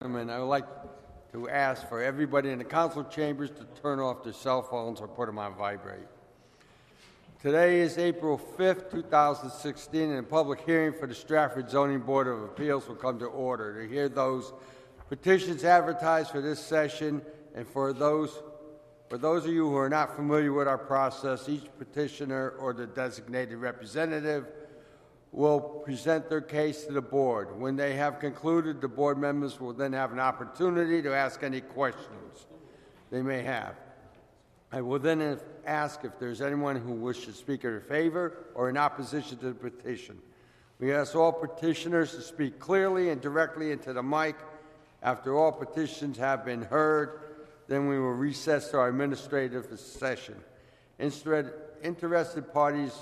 gentlemen, I would like to ask for everybody in the council chambers to turn off their cell phones or put them on vibrate. Today is April 5th, 2016, and a public hearing for the Stratford Zoning Board of Appeals will come to order. To hear those petitions advertised for this session, and for those of you who are not familiar with our process, each petitioner or the designated representative will present their case to the board. When they have concluded, the board members will then have an opportunity to ask any questions they may have. I will then ask if there's anyone who wishes to speak in favor or in opposition to the petition. We ask all petitioners to speak clearly and directly into the mic. After all petitions have been heard, then we will recess to our administrative session. Interested parties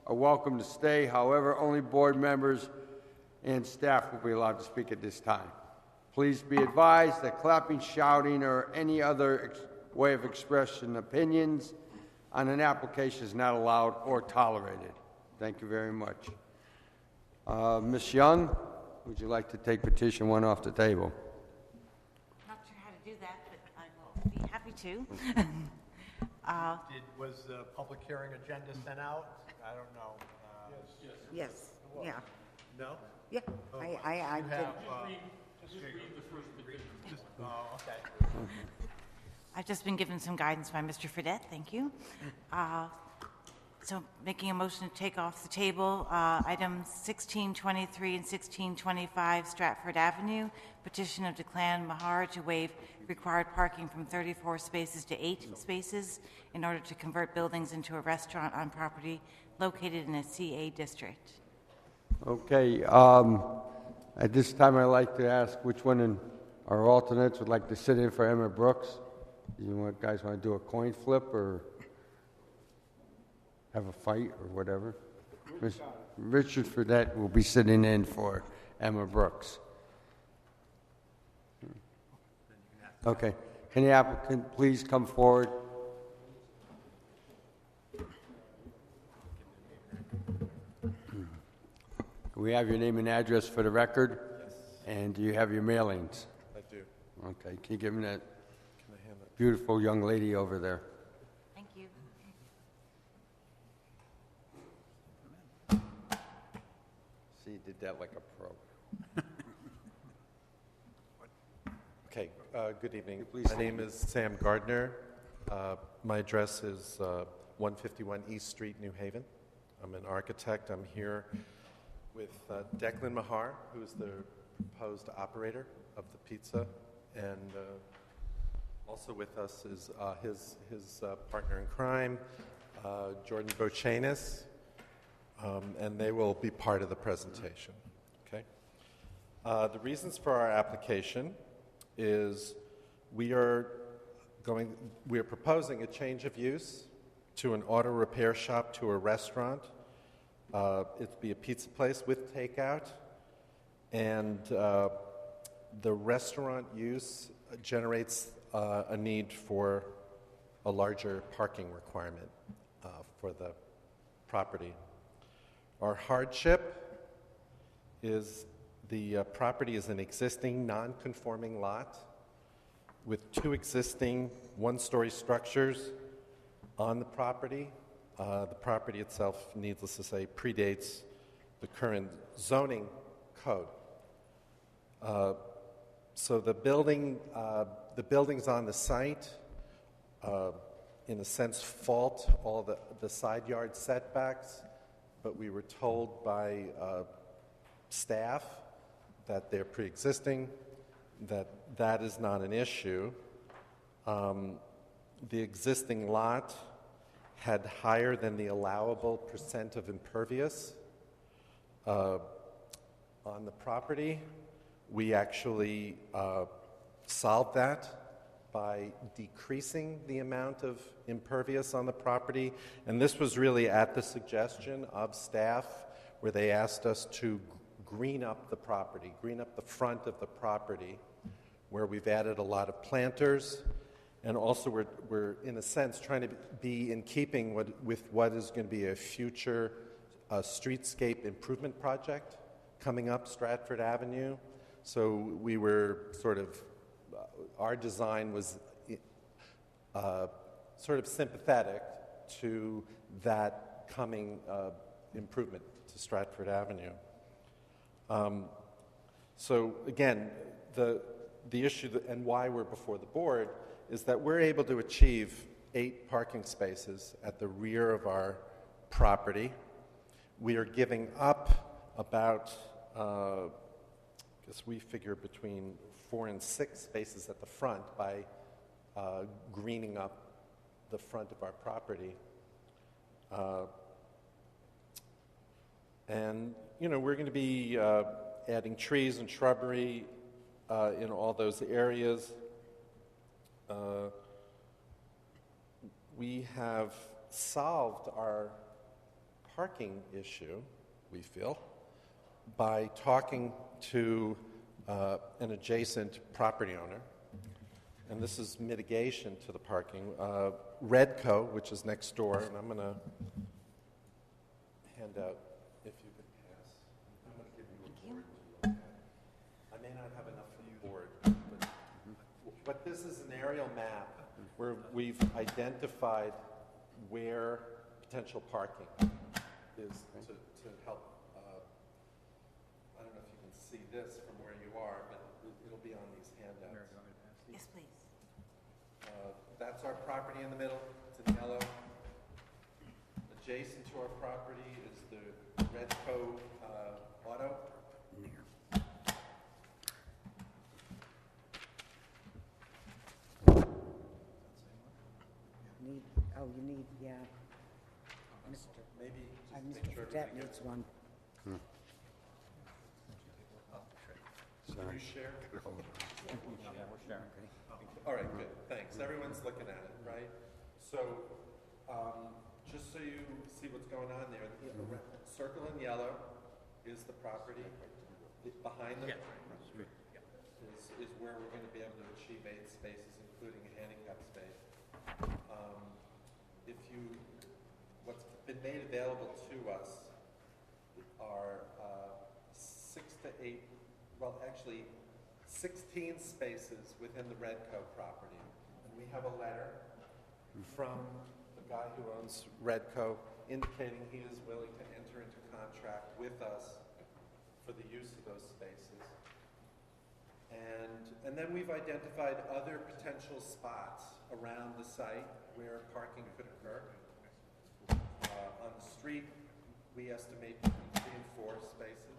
are welcome to stay. However, only board members and staff will be allowed to speak at this time. Please be advised that clapping, shouting, or any other way of expressing opinions on an application is not allowed or tolerated. Thank you very much. Ms. Young, would you like to take petition 1 off the table? Not sure how to do that, but I will be happy to. Was the public hearing agenda sent out? I don't know. Yes, yeah. No? Yeah, I You did. have, okay. I've just been given some guidance by Mr. Fredette, thank you. So making a motion to take off the table, items 1623 and 1625 Stratford Avenue, petition of Declan Mahar to waive required parking from 34 spaces to 8 spaces in order to convert buildings into a restaurant on property located in a CA district. Okay. At this time, I'd like to ask which one in our alternates would like to sit in for Emma Brooks. Do you guys want to do a coin flip or have a fight or whatever? Richard Fredette will be sitting in for Emma Brooks. Okay. Can the applicant please come forward? We have your name and address for the record? Yes. And do you have your mailings? I do. Okay. Can you give me that Can I hand that? beautiful young lady over there? Thank you. See, you did that like a pro. Okay, good evening. Please My name is Sam Gardner. My address is 151 East Street, New Haven. I'm an architect. I'm here with Declan Mahar, who's the proposed operator of the pizza, and also with us is his partner in crime, Jordan Bochanis, and they will be part of the presentation. Okay. The reasons for our application is we are proposing a change of use to an auto repair shop to a restaurant. It'd be a pizza place with takeout, and the restaurant use generates a need for a larger parking requirement for the property. Our hardship is the property is an existing non-conforming lot with 2 existing one-story structures on the property. The property itself, needless to say, predates the current zoning code. So the buildings on the site, in a sense, fault all the side yard setbacks, but we were told by staff that they're pre-existing, that is not an issue. The existing lot had higher than the allowable percent of impervious on the property. We actually solved that by decreasing the amount of impervious on the property, and this was really at the suggestion of staff, where they asked us to green up the property, green up the front of the property, where we've added a lot of planters, and also we're in a sense trying to be in keeping with what is going to be a future streetscape improvement project coming up Stratford Avenue. So we were sort of, our design was sort of sympathetic to that coming improvement to Stratford Avenue. So again, the issue and why we're before the board is that we're able to achieve 8 parking spaces at the rear of our property. We are giving up about, I guess we figure between 4 and 6 spaces at the front by greening up the front of our property. And, you know, we're going to be adding trees and shrubbery in all those areas. We have solved our parking issue, we feel, by talking to an adjacent property owner. And this is mitigation to the parking. Redco, which is next door, and I'm going to hand out, if you could pass. I'm going to give you a board to look at. I may not have enough for the board, but this is an aerial map where we've identified where potential parking is to help. I don't know if you can see this from where you are, but it'll be on these handouts. Yes, please. That's our property in the middle. It's in yellow. Adjacent to our property is the Redco Auto. You need, yeah. Maybe just Mr. make sure Fredette everybody needs one. gets. Can you share? All right, good, thanks. Everyone's looking at it, right? So, just so you see what's going on there, the circle in yellow is the property. Behind them is where we're going to be able to achieve 8 spaces, including a handicap space. What's been made available to us are 6 to 8, well, actually 16 spaces within the Redco property. And we have a letter from the guy who owns Redco indicating he is willing to enter into contract with us for the use of those spaces. And then we've identified other potential spots around the site where parking could occur. On the street, we estimate between 3 and 4 spaces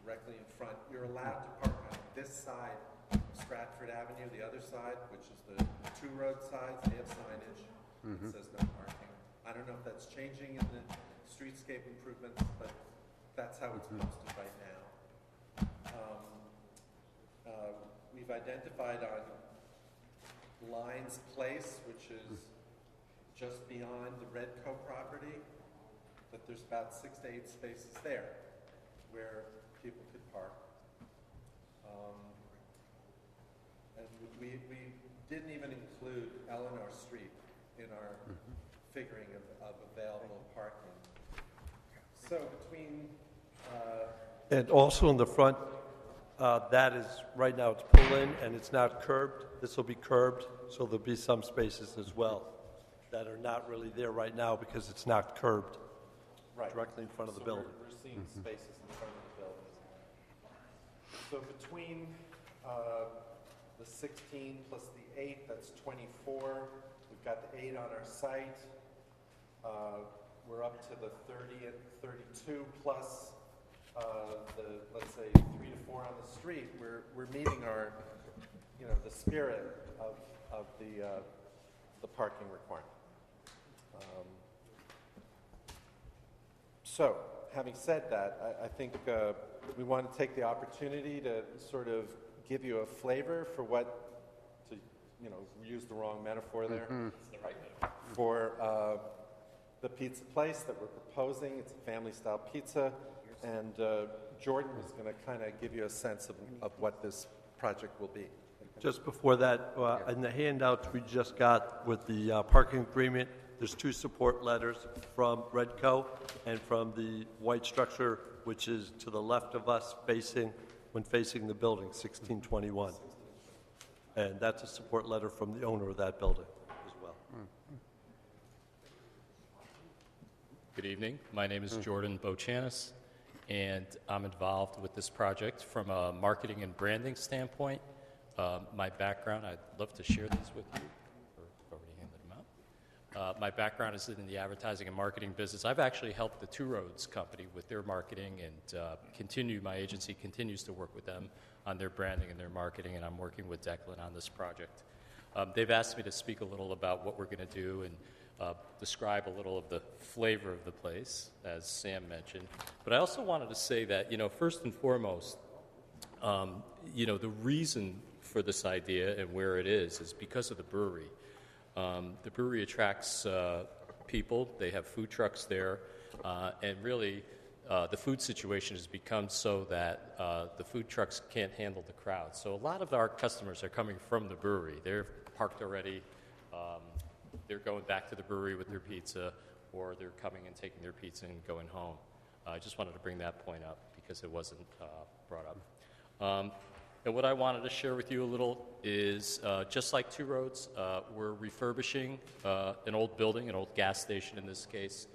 directly in front. You're allowed to park on this side of Stratford Avenue. The other side, which is the 2 road sides, they have signage that says no parking. I don't know if that's changing in the streetscape improvements, but that's how it's posted right now. We've identified on Lyons Place, which is just beyond the Redco property, that there's about 6 to 8 spaces there where people could park. And we didn't even include Eleanor Street in our figuring of available parking. So between... And also in the front, that is, right now it's pull-in and it's not curbed. This will be curbed, so there'll be some spaces as well that are not really there right now because it's not curbed directly in front of the building. We're seeing spaces in front of the buildings. So between the 16 plus the 8, that's 24. We've got the 8 on our site. We're up to the 30 and 32 plus let's say 3 to 4 on the street. We're meeting our, the spirit of the parking requirement. So, having said that, I think we want to take the opportunity to sort of give you a flavor for what, to use the wrong metaphor there, for the pizza place that we're proposing. It's a family-style pizza, and Jordan is going to kind of give you a sense of what this project will be. Just before that, in the handouts we just got with the parking agreement, there's 2 support letters from Redco and from the white structure, which is to the left of us facing when facing the building, 1621. And that's a support letter from the owner of that building as well. Good evening. My name is Jordan Bochanis, and I'm involved with this project from a marketing and branding standpoint. My background, I'd love to share these with you. I've already handed them out. My background is in the advertising and marketing business. I've actually helped the Two Roads company with their marketing, and my agency continues to work with them on their branding and their marketing, and I'm working with Declan on this project. They've asked me to speak a little about what we're going to do and describe a little of the flavor of the place, as Sam mentioned. But I also wanted to say that, first and foremost, the reason for this idea and where it is because of the brewery. The brewery attracts people. They have food trucks there, and really the food situation has become so that the food trucks can't handle the crowd. So a lot of our customers are coming from the brewery. They're parked already. They're going back to the brewery with their pizza, or they're coming and taking their pizza and going home. I just wanted to bring that point up because it wasn't brought up. And what I wanted to share with you a little is, just like Two Roads, we're refurbishing an old building, an old gas station in this case.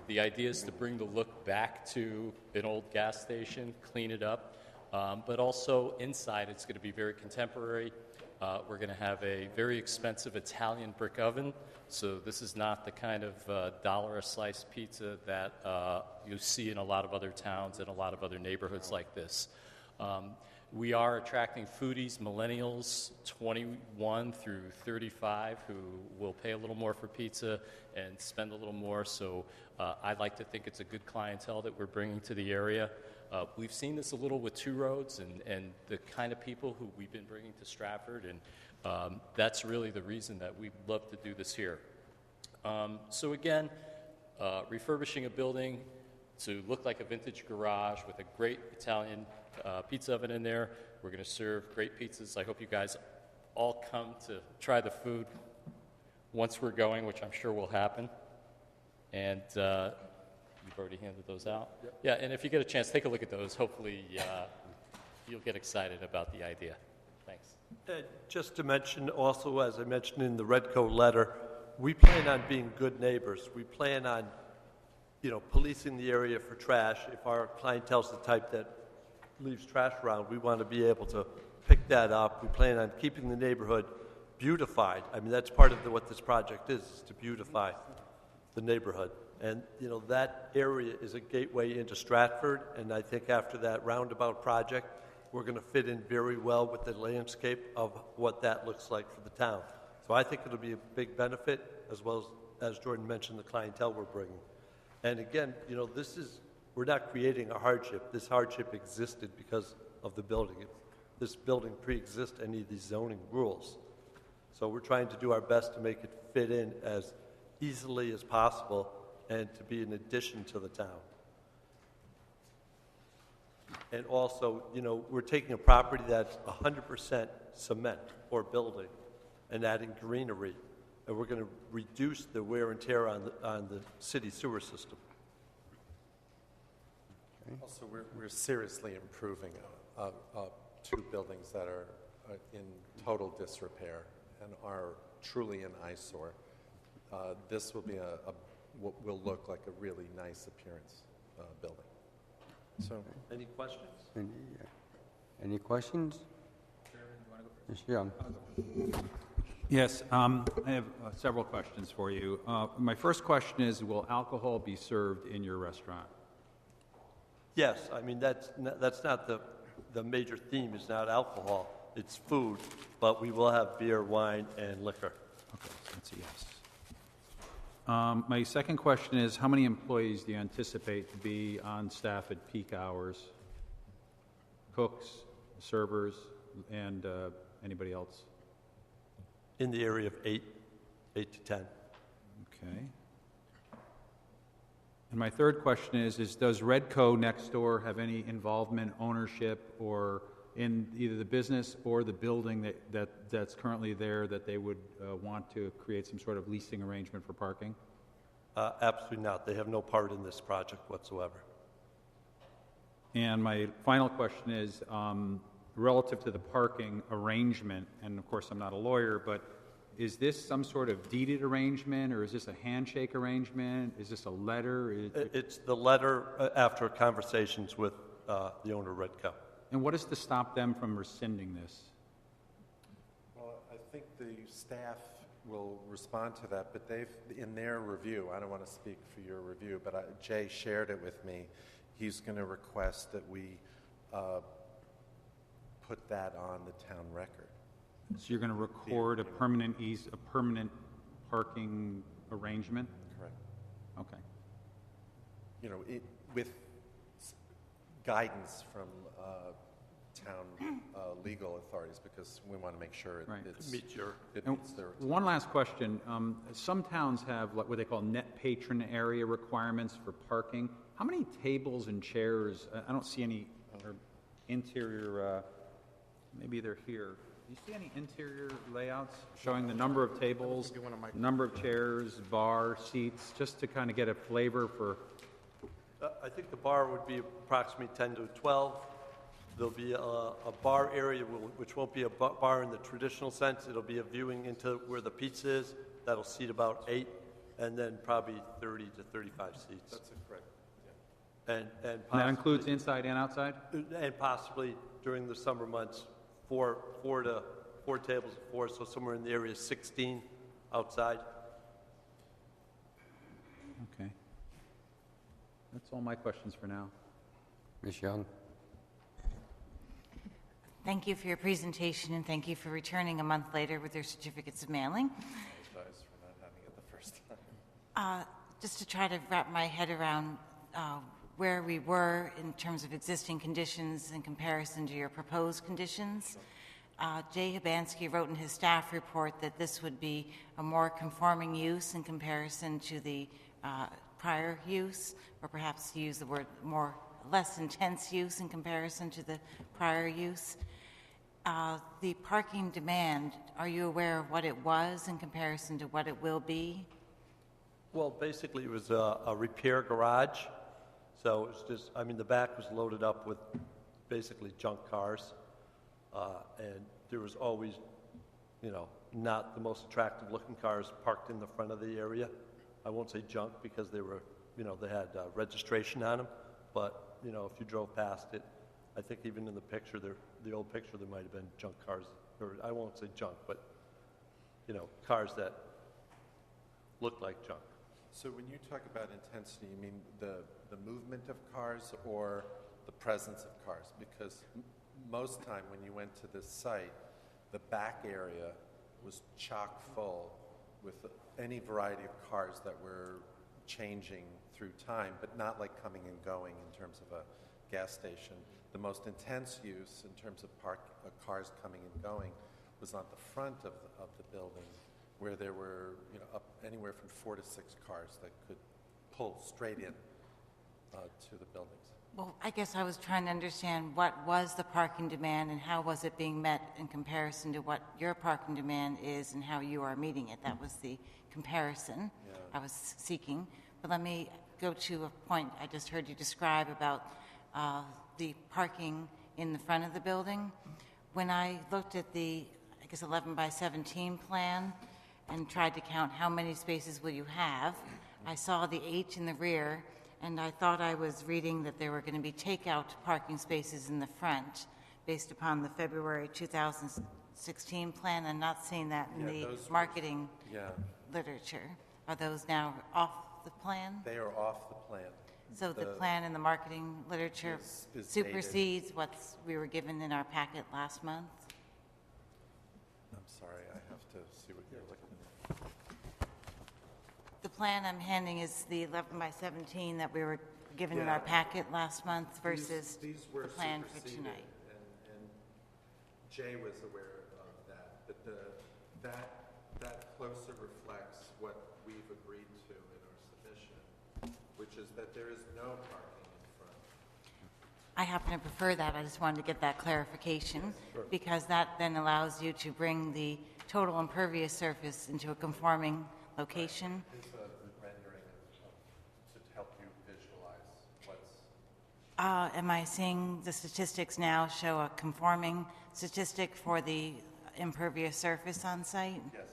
The idea is to bring the look back to an old gas station, clean it up, but also inside it's going to be very contemporary. We're going to have a very expensive Italian brick oven, so this is not the kind of $1-a-slice pizza that you see in a lot of other towns and a lot of other neighborhoods like this. We are attracting foodies, millennials, 21 through 35, who will pay a little more for pizza and spend a little more. So I'd like to think it's a good clientele that we're bringing to the area. We've seen this a little with Two Roads and the kind of people who we've been bringing to Stratford, and that's really the reason that we'd love to do this here. So again, refurbishing a building to look like a vintage garage with a great Italian pizza oven in there. We're going to serve great pizzas. I hope you guys all come to try the food once we're going, which I'm sure will happen. And you've already handed those out? Yep. Yeah, and if you get a chance, take a look at those. Hopefully you'll get excited about the idea. Thanks. Just to mention also, as I mentioned in the Redco letter, we plan on being good neighbors. We plan on policing the area for trash. If our clientele's the type that leaves trash around, we want to be able to pick that up. We plan on keeping the neighborhood beautified. I mean, that's part of what this project is to beautify the neighborhood. And, that area is a gateway into Stratford, and I think after that roundabout project, we're going to fit in very well with the landscape of what that looks like for the town. So I think it'll be a big benefit, as well as Jordan mentioned, the clientele we're bringing. And again, we're not creating a hardship. This hardship existed because of the building. This building pre-exists any of these zoning rules. So we're trying to do our best to make it fit in as easily as possible and to be an addition to the town. And also, we're taking a property that's 100% cement or building and adding greenery. And we're going to reduce the wear and tear on the city sewer system. Also, we're seriously improving two buildings that are in total disrepair and are truly an eyesore. This will be what will look like a really nice appearance building. So, any questions? Any questions? Yes, yeah. Yes, I have several questions for you. My first question is, will alcohol be served in your restaurant? Yes, I mean, that's not the major theme is not alcohol, it's food, but we will have beer, wine, and liquor. Okay, so that's a yes. My second question is, how many employees do you anticipate to be on staff at peak hours? Cooks, servers, and anybody else? In the area of 8 to 10. Okay. And my third question is does Redco next door have any involvement, ownership, or in either the business or the building that's currently there that they would want to create some sort of leasing arrangement for parking? Absolutely not. They have no part in this project whatsoever. And my final question is, relative to the parking arrangement, and of course I'm not a lawyer, but is this some sort of deeded arrangement, or is this a handshake arrangement? Is this a letter? It's the letter after conversations with the owner, Redco. And what is to stop them from rescinding this? Well, I think the staff will respond to that, but they've, in their review, I don't want to speak for your review, but Jay shared it with me. He's going to request that we put that on the town record. So you're going to record a permanent parking arrangement? Correct. Okay. You know, with guidance from town legal authorities, because we want to make sure Right. it And meets their... one last question. Some towns have what they call net patron area requirements for parking. How many tables and chairs? I don't see any interior, maybe they're here. Do you see any interior layouts showing the number of tables, number of chairs, bar, seats, just to kind of get a flavor for? I think the bar would be approximately 10 to 12. There'll be a bar area, which won't be a bar in the traditional sense. It'll be a viewing into where the pizza is. That'll seat about 8, and then probably 30 to 35 seats. That's correct. And And that includes inside and outside? And possibly during the summer months, four tables of 4, so somewhere in the area 16 outside. Okay. That's all my questions for now. Ms. Young? Thank you for your presentation, and thank you for returning a month later with your certificates of mailing. Apologize for not having it the first time. Just to try to wrap my head around where we were in terms of existing conditions in comparison to your proposed conditions. Jay Hibansky wrote in his staff report that this would be a more conforming use in comparison to the prior use, or perhaps to use the word less intense use in comparison to the prior use. The parking demand, are you aware of what it was in comparison to what it will be? Well, basically, it was a repair garage. So it was just, I mean, the back was loaded up with basically junk cars. And there was always, you know, not the most attractive looking cars parked in the front of the area. I won't say junk because they were, you know, they had registration on them. But, you know, if you drove past it, I think even in the picture, the old picture, there might have been junk cars, or I won't say junk, but, you know, cars that looked like junk. So when you talk about intensity, you mean the movement of cars or the presence of cars? Because most time when you went to this site, the back area was chock full with any variety of cars that were changing through time, but not like coming and going in terms of a gas station. The most intense use in terms of cars coming and going was on the front of the building, where there were, you know, up anywhere from 4 to 6 cars that could pull straight in to the buildings. Well, I guess I was trying to understand what was the parking demand and how was it being met in comparison to what your parking demand is and how you are meeting it. That was the comparison I was seeking. But let me go to a point I just heard you describe about the parking in the front of the building. When I looked at the, I guess, 11 by 17 plan and tried to count how many spaces will you have, I saw the 8 in the rear, and I thought I was reading that there were going to be takeout parking spaces in the front based upon the February 2016 plan. I'm not seeing that in the marketing literature. Are those now off the plan? They are off the plan. So the plan in the marketing literature is supersedes what we were given in our packet last month? I'm sorry, I have to see what you're looking at. The plan I'm handing is the 11 by 17 that we were given in our packet last month versus These were the plan for superseded, tonight. and Jay was aware of that, but that closer reflects what we've agreed to in our submission, which is that there is no parking in front. I happen to prefer that. I just wanted to get that clarification because that then allows you to bring the total impervious surface into a conforming location. It's a rendering to help you visualize what's Am I seeing the statistics now show a conforming statistic for the impervious surface on site? Yes.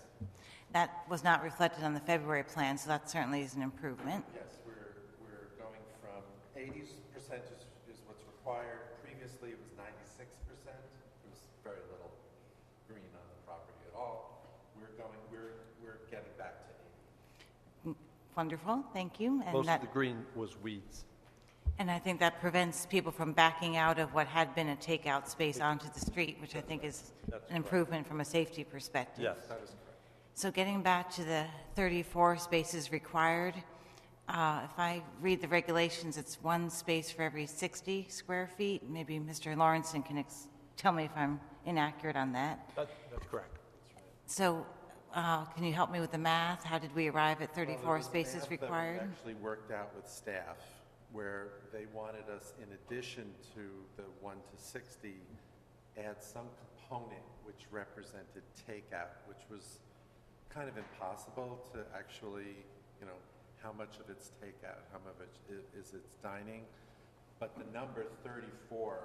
That was not reflected on the February plan, so that certainly is an improvement. Yes, we're going from 80% is what's required. Previously, it was 96%. There was very little green on the property at all. We're getting back to 80. Wonderful, thank you. And Most that, of the green was weeds. and I think that prevents people from backing out of what had been a takeout space onto the street, which I think is an improvement from a safety perspective. Yes. That is correct. So getting back to the 34 spaces required, if I read the regulations, it's one space for every 60 square feet. Maybe Mr. Lawrenson can tell me if I'm inaccurate on that. That's correct. So can you help me with the math? How did we arrive at 34 Well, there was spaces math that required? we actually worked out with staff, where they wanted us, in addition to the 1 to 60, add some component which represented takeout, which was kind of impossible to actually, how much of it's takeout, how much of it is it's dining. But the number 34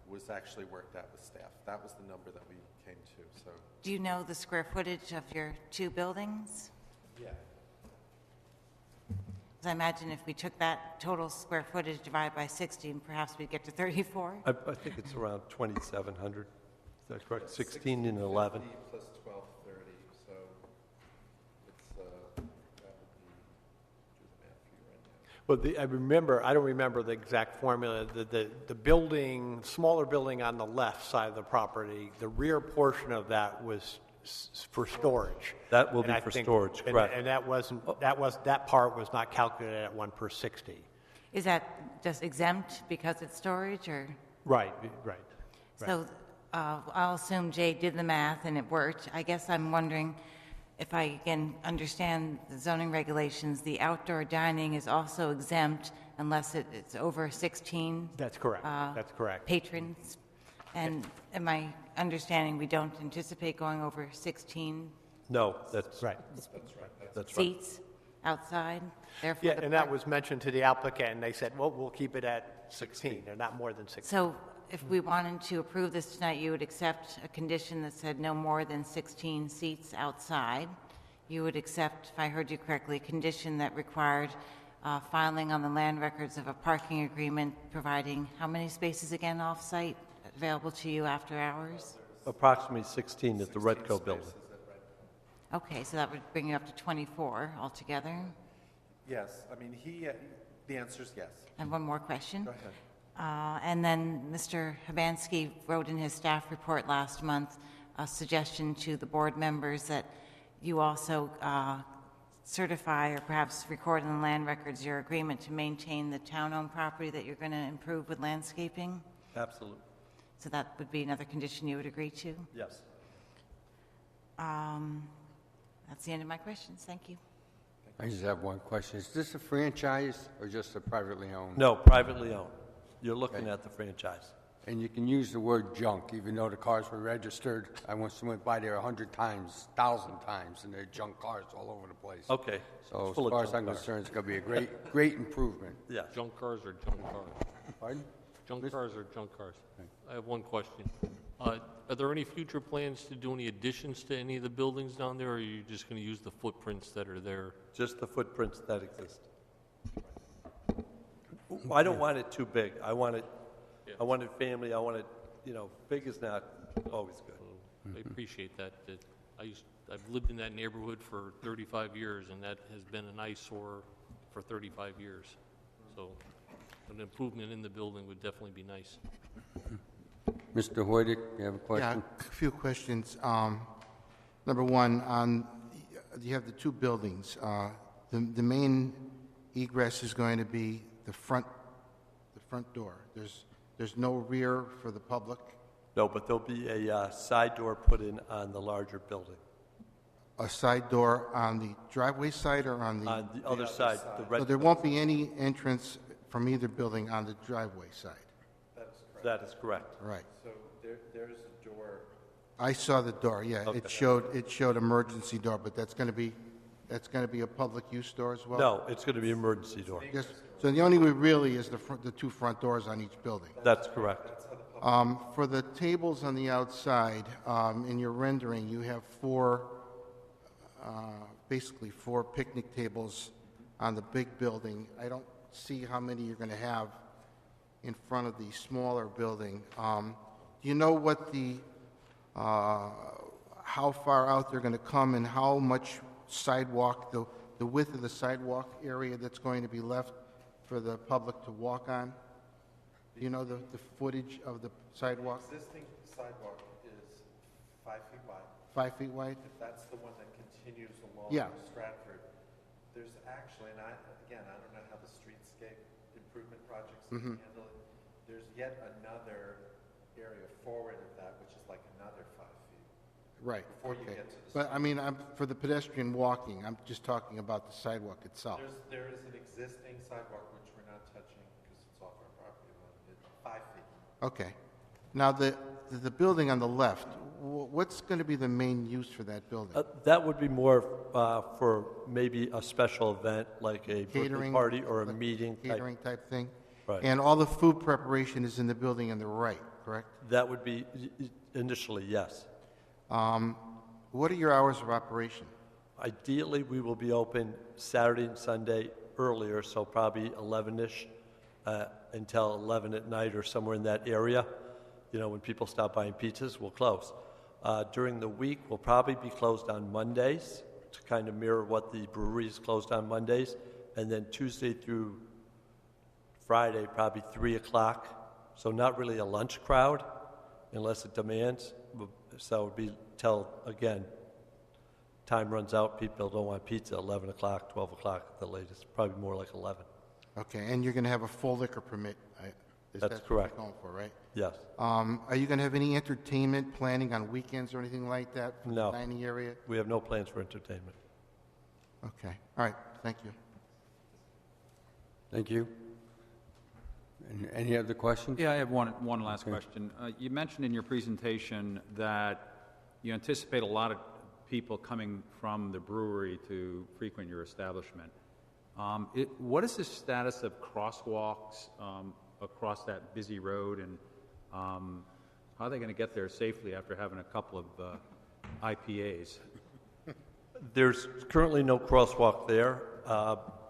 was actually worked out with staff. That was the number that we came to, so. Do you know the square footage of your two buildings? Yeah. 'Cause I imagine if we took that total square footage divided by 60, perhaps we'd get to 34. I think it's around 2,700. Is that correct? 16 and 11. 60 plus 1230, so it's, that would be, do the math for you right now. Well, I don't remember the exact formula. The building, smaller building on the left side of the property, the rear portion of that was for storage. That will And be I for think- storage, correct. And that part was not calculated at 1 per 60. Is that just exempt because it's storage, or? Right. So I'll assume Jay did the math and it worked. I guess I'm wondering if I, again, understand the zoning regulations, the outdoor dining is also exempt unless it's over 16 That's correct. That's correct. patrons. And am I understanding we don't anticipate going over 16 No, that's Right. That's right. seats outside? Therefore, Yeah, the and that park- was mentioned to the applicant, and they said, well, we'll keep it at 16, or not more than 16. So if we wanted to approve this tonight, you would accept a condition that said no more than 16 seats outside. You would accept, if I heard you correctly, a condition that required filing on the land records of a parking agreement providing how many spaces again off-site available to you after hours? Approximately 16 at the Redco building. Okay, so that would bring you up to 24 altogether. Yes, I mean, the answer is yes. And one more question. Go ahead. And then Mr. Habansky wrote in his staff report last month a suggestion to the board members that you also certify or perhaps record in the land records your agreement to maintain the town-owned property that you're going to improve with landscaping. Absolutely. So that would be another condition you would agree to. Yes. That's the end of my questions. Thank you. I just have one question. Is this a franchise or just a privately owned? No, privately owned. You're looking at the franchise. And you can use the word junk, even though the cars were registered. I once went by there 100 times, 1,000 times, and they're junk cars all over the place. Okay. So It's full as of far as junk I'm cars. concerned, it's going to be a great improvement. Yes. Junk cars or junk cars? Pardon? Junk cars or junk cars? I have one question. Are there any future plans to do any additions to any of the buildings down there, or are you just going to use the footprints that are there? Just the footprints that exist. I don't want it too big. I want it family. I want it, big is not always good. I appreciate that. I've lived in that neighborhood for 35 years, and that has been an eyesore for 35 years. So an improvement in the building would definitely be nice. Mr. Hoydick, you have a question? Yeah, a few questions. Number one, you have the two buildings. The main egress is going to be the front door. There's no rear for the public. No, but there'll be a side door put in on the larger building. A side door on the driveway side or on the? On the other side, the red. So there won't be any entrance from either building on the driveway side. That is correct. Right. So there's a door. I saw the door. Yeah, Okay. it showed emergency door, but that's going to be that's going to be a public use store as well? No, it's going to be emergency door. Yes. So the only way really is the two front doors on each building. That's correct. For the tables on the outside, in your rendering, you have basically four picnic tables on the big building. I don't see how many you're going to have in front of the smaller building. Do you know what how far out they're going to come and how much sidewalk, the width of the sidewalk area that's going to be left for the public to walk on? Do you know the footage of the sidewalk? Existing sidewalk is 5 feet wide. 5 feet wide? If that's the one that continues along Yeah. Stratford, there's actually, and I don't know how the streetscape improvement projects handle it. There's yet another area forward of that, which is like another 5 feet. Right. Before you get to the But I mean, for the pedestrian walking, I'm just talking about the sidewalk itself. There is an existing sidewalk which we're not touching because it's off our property line. It's 5 feet. Okay. Now, the building on the left, what's going to be the main use for that building? That would be more for maybe a special event, like a birthday Catering? party or a Like meeting. Catering type thing? Right. And all the food preparation is in the building on the right, correct? That would be, initially, yes. What are your hours of operation? Ideally, we will be open Saturday and Sunday earlier, so probably 11-ish until 11 at night or somewhere in that area. You know, when people stop buying pizzas, we'll close. During the week, we'll probably be closed on Mondays to kind of mirror what the brewery is closed on Mondays. And then Tuesday through Friday, probably 3 o'clock. So not really a lunch crowd unless it demands. So it would be till, again, time runs out, people don't want pizza, 11 o'clock, 12 o'clock at the latest, probably more like 11. Okay, and you're going to have a full liquor permit? That's what correct. you're going for, right? Yes. Are you going to have any entertainment planning on weekends or anything like that for No. the dining area? We have no plans for entertainment. Okay, all right, thank you. Thank you. Any other questions? Yeah, I have one last question. You mentioned in your presentation that you anticipate a lot of people coming from the brewery to frequent your establishment. What is the status of crosswalks across that busy road, and how are they going to get there safely after having a couple of IPAs? There's currently no crosswalk there,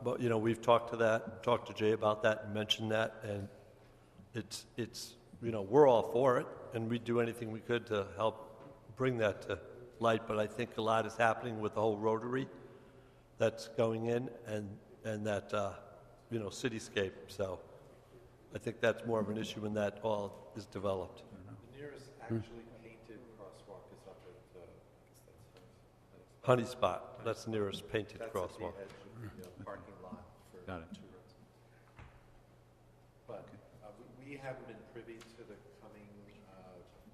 but, you know, we've talked to Jay about that and mentioned that, and it's you know, we're all for it, and we'd do anything we could to help bring that to light, but I think a lot is happening with the whole Rotary that's going in and that, you know, cityscape, so I think that's more of an issue when that all is developed. The nearest actually painted crosswalk is up at, I guess that's Honey Spot, that's the nearest painted crosswalk. That's at the edge of the parking lot for Got it. 2 roads. But we haven't been privy to the coming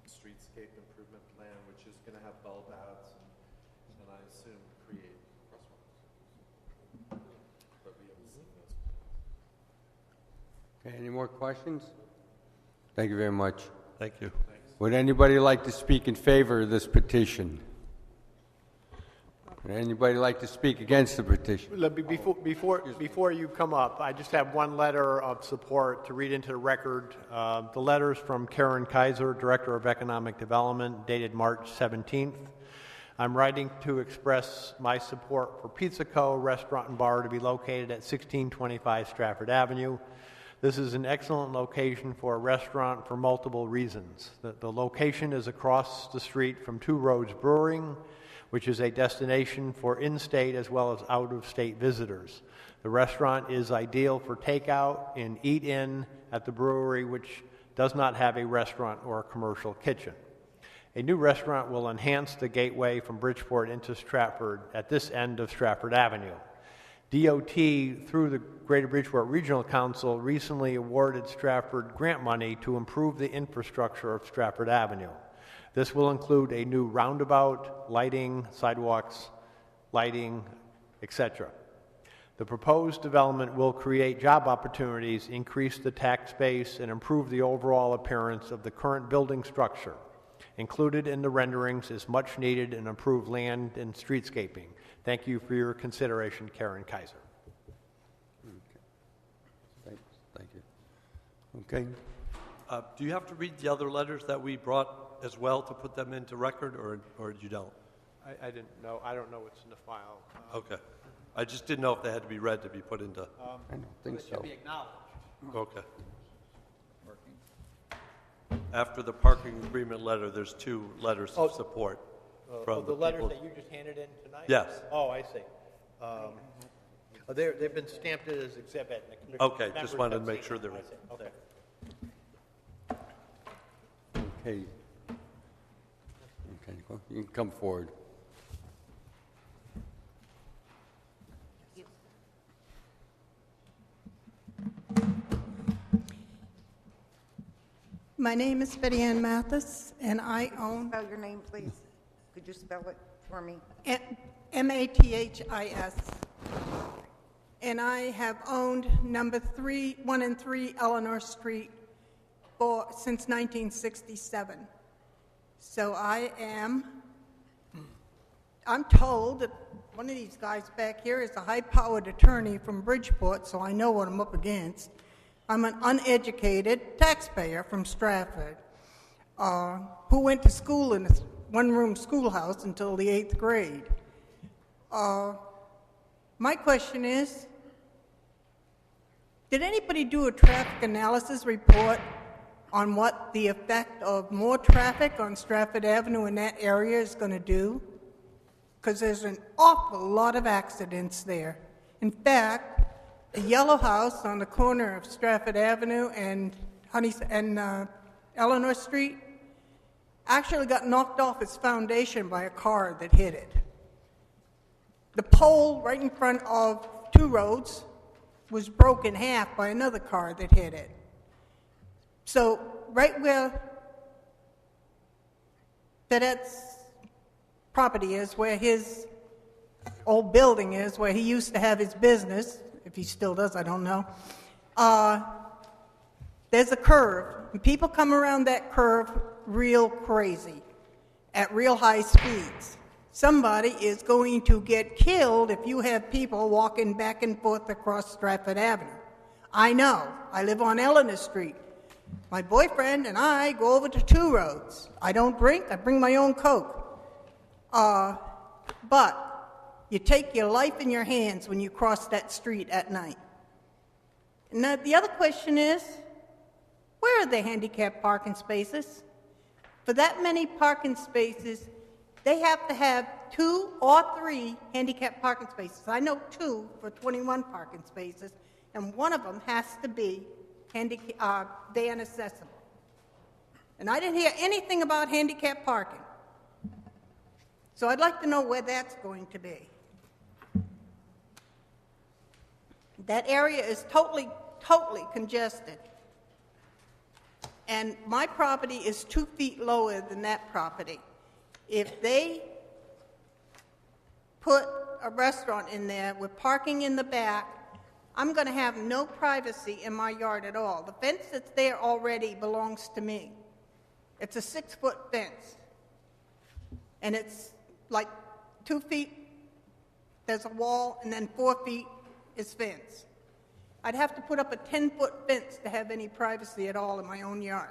streetscape improvement plan, which is going to have bulb outs and I assume create crosswalks. But we haven't seen those. Okay, any more questions? Thank you very much. Thank you. Would anybody like to speak in favor of this petition? Would anybody like to speak against the petition? Before you come up, I just have one letter of support to read into the record. The letter's from Karen Kaiser, Director of Economic Development, dated March 17th. I'm writing to express my support for Pizza Co. Restaurant and Bar to be located at 1625 Stratford Avenue. This is an excellent location for a restaurant for multiple reasons. The location is across the street from Two Roads Brewing, which is a destination for in-state as well as out-of-state visitors. The restaurant is ideal for takeout and eat-in at the brewery, which does not have a restaurant or a commercial kitchen. A new restaurant will enhance the gateway from Bridgeport into Stratford at this end of Stratford Avenue. DOT, through the Greater Bridgeport Regional Council, recently awarded Stratford grant money to improve the infrastructure of Stratford Avenue. This will include a new roundabout, lighting, sidewalks, lighting, etc. The proposed development will create job opportunities, increase the tax base, and improve the overall appearance of the current building structure. Included in the renderings is much needed and improved land and streetscaping. Thank you for your consideration, Karen Kaiser. Thank you. Okay. Do you have to read the other letters that we brought as well to put them into record, or you don't? I didn't know. I don't know what's in the file. Okay. I just didn't know if they had to be read to be put into... I don't think so. Be acknowledged. Okay. After the parking agreement letter, there's 2 letters of support from The letters people. that you just handed in tonight? Yes. Oh, I see. They've been stamped as exhibit. And the Okay, members just wanted to have make seen sure them. they're I see. Okay. Okay. Okay, well, you can come forward. My name is Betty Ann Mathis, and I own Spell your name, please. Could you spell it for me? Mathis. And I have owned number 1 and 3 Eleanor Street since 1967. So I'm told that one of these guys back here is a high-powered attorney from Bridgeport, so I know what I'm up against. I'm an uneducated taxpayer from Stratford who went to school in a one-room schoolhouse until the 8th grade. My question is, did anybody do a traffic analysis report on what the effect of more traffic on Stratford Avenue in that area is going to do? Because there's an awful lot of accidents there. In fact, the yellow house on the corner of Stratford Avenue and Eleanor Street actually got knocked off its foundation by a car that hit it. The pole right in front of 2 roads was broken in half by another car that hit it. So right where Vedette's property is, where his old building is, where he used to have his business, if he still does, I don't know, there's a curve. And people come around that curve real crazy, at real high speeds. Somebody is going to get killed if you have people walking back and forth across Stratford Avenue. I know. I live on Eleanor Street. My boyfriend and I go over to 2 roads. I don't drink. I bring my own Coke. But you take your life in your hands when you cross that street at night. Now, the other question is, where are the handicap parking spaces? For that many parking spaces, they have to have 2 or 3 handicap parking spaces. I know 2 for 21 parking spaces, and one of them has to be van accessible. And I didn't hear anything about handicap parking. So I'd like to know where that's going to be. That area is totally congested. And my property is 2 feet lower than that property. If they put a restaurant in there with parking in the back, I'm going to have no privacy in my yard at all. The fence that's there already belongs to me. It's a 6-foot fence. And it's like 2 feet, there's a wall, and then 4 feet is fence. I'd have to put up a 10-foot fence to have any privacy at all in my own yard.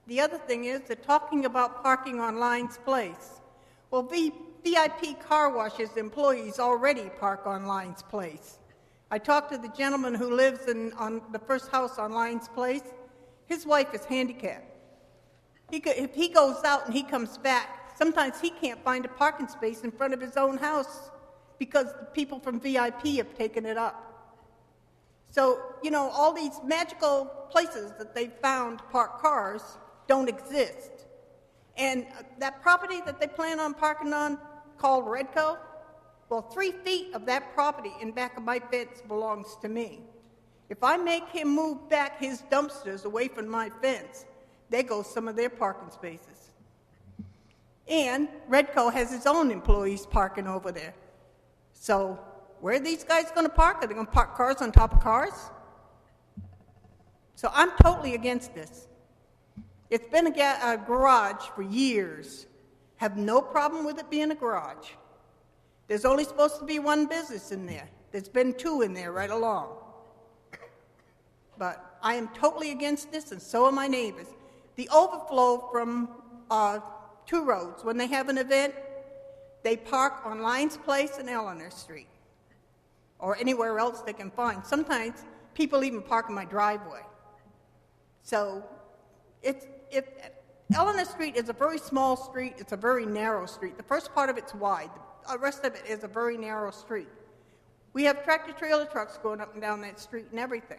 The other thing is, they're talking about parking on Lyons Place. Well, VIP car washes employees already park on Lyons Place. I talked to the gentleman who lives on the first house on Lyons Place. His wife is handicapped. If he goes out and he comes back, sometimes he can't find a parking space in front of his own house because the people from VIP have taken it up. So, all these magical places that they found to park cars don't exist. And that property that they plan on parking on, called Redco, well, 3 feet of that property in back of my fence belongs to me. If I make him move back his dumpsters away from my fence, there goes some of their parking spaces. And Redco has his own employees parking over there. So where are these guys going to park? Are they going to park cars on top of cars? So I'm totally against this. It's been a garage for years. Have no problem with it being a garage. There's only supposed to be one business in there. There's been two in there right along. But I am totally against this, and so are my neighbors. The overflow from Two Roads, when they have an event, they park on Lyons Place and Eleanor Street, or anywhere else they can find. Sometimes people even park in my driveway. So Eleanor Street is a very small street. It's a very narrow street. The first part of it's wide. The rest of it is a very narrow street. We have tractor-trailer trucks going up and down that street and everything.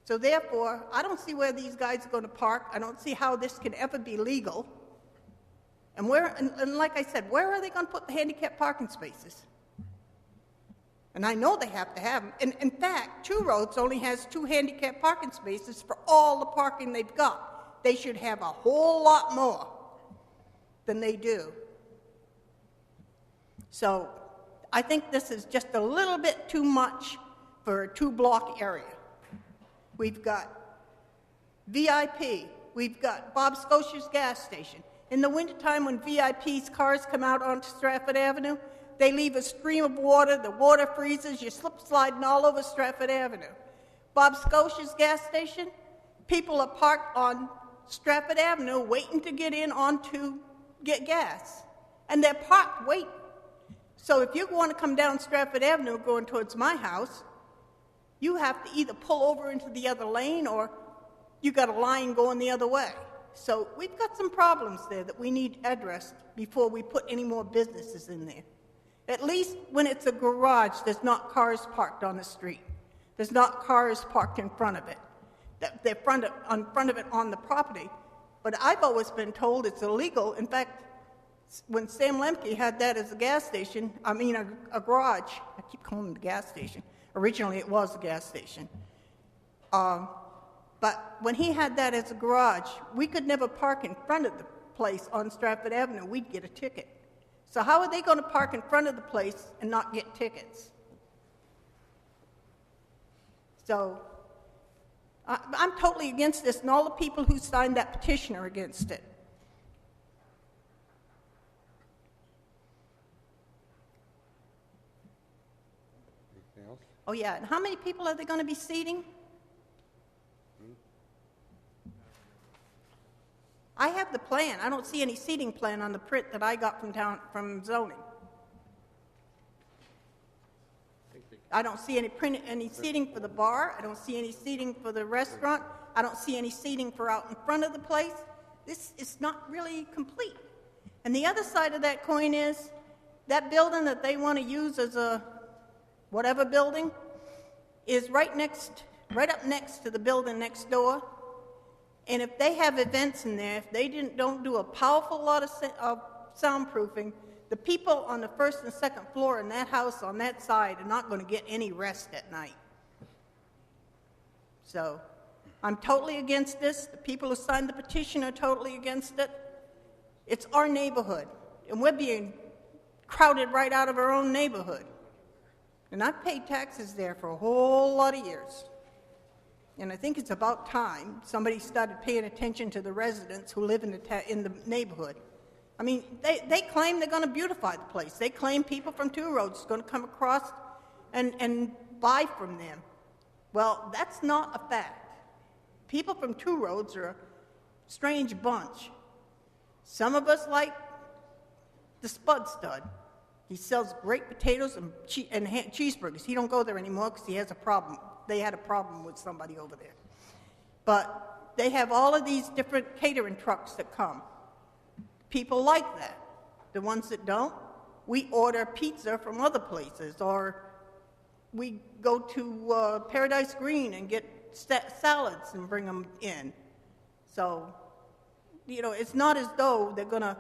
So therefore, I don't see where these guys are going to park. I don't see how this can ever be legal. And like I said, where are they going to put the handicap parking spaces? And I know they have to have them. And in fact, Two Roads only has 2 handicap parking spaces for all the parking they've got. They should have a whole lot more than they do. So I think this is just a little bit too much for a 2-block area. We've got VIP. We've got Bob Scotia's gas station. In the wintertime when VIP's cars come out onto Stratford Avenue, they leave a stream of water, the water freezes, you're slip-sliding all over Stratford Avenue. Bob Scotia's gas station, people are parked on Stratford Avenue waiting to get in to get gas. And they're parked waiting. So if you want to come down Stratford Avenue going towards my house, you have to either pull over into the other lane or you got a line going the other way. So we've got some problems there that we need addressed before we put any more businesses in there. At least when it's a garage, there's not cars parked on the street. There's not cars parked in front of it. They're in front of it on the property. But I've always been told it's illegal. In fact, when Sam Lemke had that as a gas station, a garage, I keep calling it a gas station. Originally it was a gas station. But when he had that as a garage, we could never park in front of the place on Stratford Avenue. We'd get a ticket. So how are they going to park in front of the place and not get tickets? So I'm totally against this, and all the people who signed that petition are against it. Anything else? Oh, yeah, and how many people are they going to be seating? I have the plan. I don't see any seating plan on the print that I got from zoning. I don't see any seating for the bar. I don't see any seating for the restaurant. I don't see any seating for out in front of the place. This is not really complete. And the other side of that coin is that building that they want to use as a whatever building is right up next to the building next door. And if they have events in there, if they don't do a powerful lot of soundproofing, the people on the first and second floor in that house on that side are not going to get any rest at night. So I'm totally against this. The people who signed the petition are totally against it. It's our neighborhood, and we're being crowded right out of our own neighborhood. And I've paid taxes there for a whole lot of years. And I think it's about time somebody started paying attention to the residents who live in the neighborhood. I mean, they claim they're going to beautify the place. They claim people from Two Roads are going to come across and buy from them. Well, that's not a fact. People from Two Roads are a strange bunch. Some of us like the Spud Stud. He sells great potatoes and cheeseburgers. He don't go there anymore because he has a problem. They had a problem with somebody over there. But they have all of these different catering trucks that come. People like that. The ones that don't, we order pizza from other places, or we go to Paradise Green and get salads and bring them in. So, it's not as though they're going to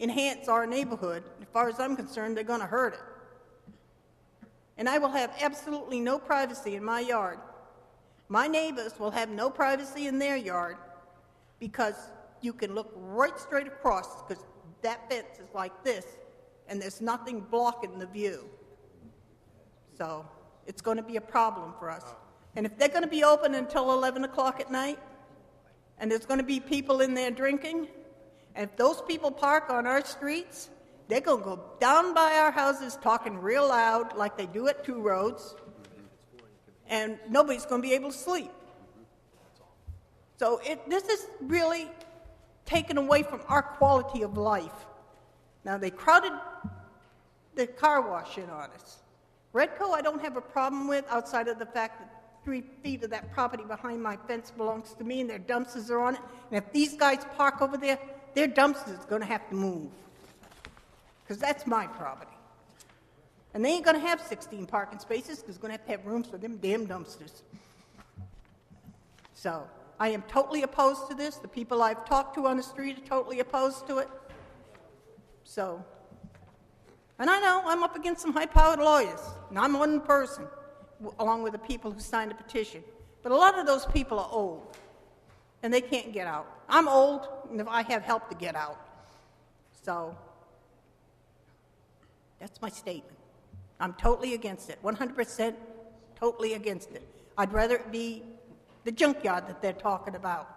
enhance our neighborhood. As far as I'm concerned, they're going to hurt it. And I will have absolutely no privacy in my yard. My neighbors will have no privacy in their yard because you can look right straight across because that fence is like this and there's nothing blocking the view. So it's going to be a problem for us. And if they're going to be open until 11 o'clock at night, and there's going to be people in there drinking, and if those people park on our streets, they're going to go down by our houses talking real loud like they do at Two Roads, and nobody's going to be able to sleep. So this is really taken away from our quality of life. Now, they crowded the car wash in on us. Redco, I don't have a problem with, outside of the fact that 3 feet of that property behind my fence belongs to me and their dumpsters are on it. And if these guys park over there, their dumpsters are going to have to move, because that's my property. And they ain't going to have 16 parking spaces, because they're going to have rooms for them damn dumpsters. So I am totally opposed to this. The people I've talked to on the street are totally opposed to it. So, and I know I'm up against some high-powered lawyers, and I'm one person, along with the people who signed the petition. But a lot of those people are old, and they can't get out. I'm old, and I have help to get out. So, that's my statement. I'm totally against it, 100% totally against it. I'd rather it be the junkyard that they're talking about.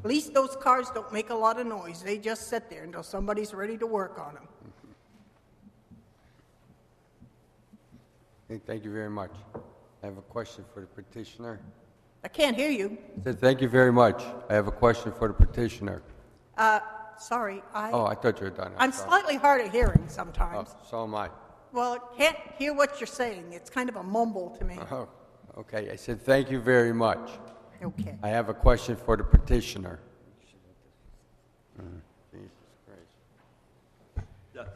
At least those cars don't make a lot of noise. They just sit there until somebody's ready to work on them. Okay, thank you very much. I have a question for the petitioner. I can't hear you. I said, thank you very much. I have a question for the petitioner. Sorry, Oh, I thought you were done. I'm sorry. slightly hard of hearing Oh, sometimes. so am I. Well, I can't hear what you're saying. It's kind of a mumble to me. Oh, okay. I said, thank you very much. Okay. I have a question for the petitioner. Jesus Christ. Yes.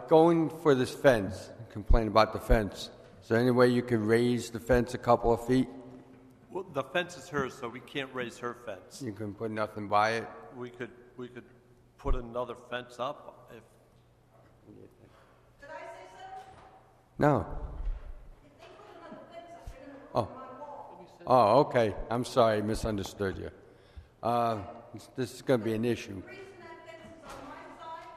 Going for this fence, complain about the fence. Is there any way you could raise the fence a couple of feet? Well, the fence is hers, so we can't raise her fence. You can put nothing by it? We could put another fence up if. Did I say something? No. If they put another fence up, they're going to Oh. ruin my wall. Oh, okay. I'm sorry, misunderstood you. This is going to be an issue. The reason that fence is on my side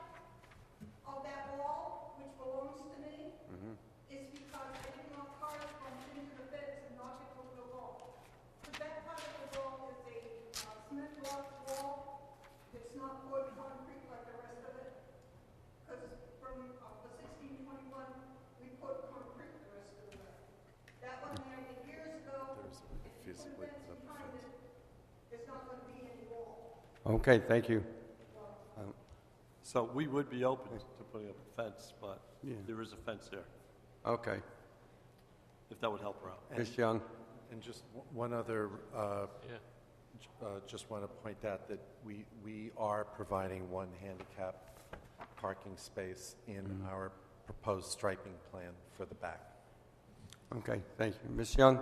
of that wall, which belongs to me, is because I didn't want cars from into the fence and knock it over the wall. Because that part of the wall is a cement block wall. It's not wood concrete like the rest of it. Because from the 1621, we put concrete the rest of the way. That one there years ago, if you put a fence behind it, there's not going to be any wall. Okay, thank you. So we would be open to putting up a fence, but there is a fence there, Okay. if that would help her out. Ms. Young? And just one other, just want to point out that we are providing one handicap parking space in our proposed striping plan for the back. Okay, thank you. Ms. Young?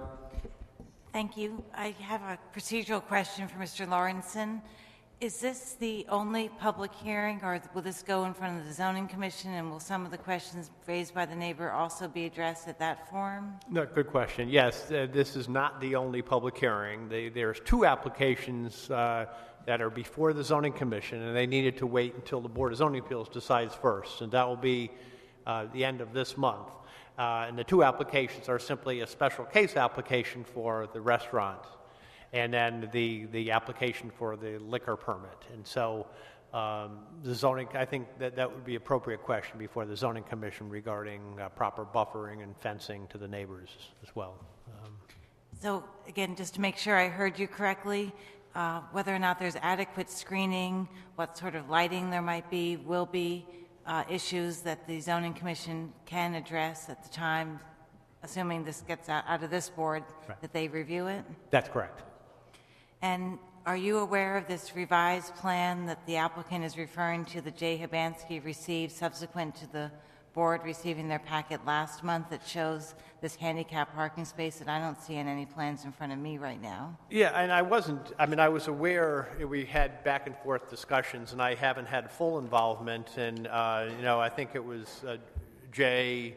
Thank you. I have a procedural question for Mr. Lawrenson. Is this the only public hearing, or will this go in front of the zoning commission, and will some of the questions raised by the neighbor also be addressed at that forum? No, good question. Yes, this is not the only public hearing. There's 2 applications that are before the zoning commission, and they needed to wait until the Board of Zoning Appeals decides first, and that will be the end of this month. And the 2 applications are simply a special case application for the restaurant, and then the application for the liquor permit. And so the zoning, I think that would be an appropriate question before the zoning commission regarding proper buffering and fencing to the neighbors as well. So again, just to make sure I heard you correctly, whether or not there's adequate screening, what sort of lighting there might be, will be issues that the zoning commission can address at the time, assuming this gets out of this board, Right. that they review it? That's correct. And are you aware of this revised plan that the applicant is referring to, that Jay Hibansky received subsequent to the board receiving their packet last month, that shows this handicap parking space that I don't see in any plans in front of me right now? Yeah, and I I was aware we had back and forth discussions, and I haven't had full involvement. And, I think it was Jay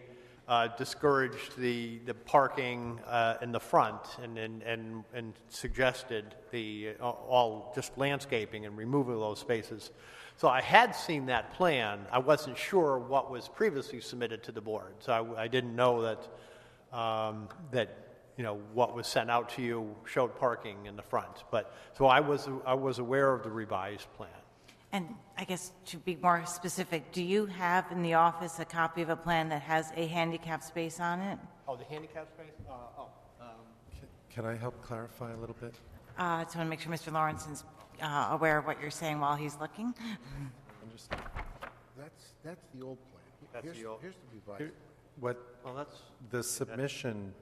discouraged the parking in the front and suggested all just landscaping and removing those spaces. So I had seen that plan. I wasn't sure what was previously submitted to the board, so I didn't know that what was sent out to you showed parking in the front. But, so I was aware of the revised plan. And I guess to be more specific, do you have in the office a copy of a plan that has a handicap space on it? Oh, the handicap space? Can I help clarify a little bit? I just want to make sure Mr. Lawrenson's aware of what you're saying while he's looking. That's the old plan. That's the old- Here's the revised. What Well, that's, the submission,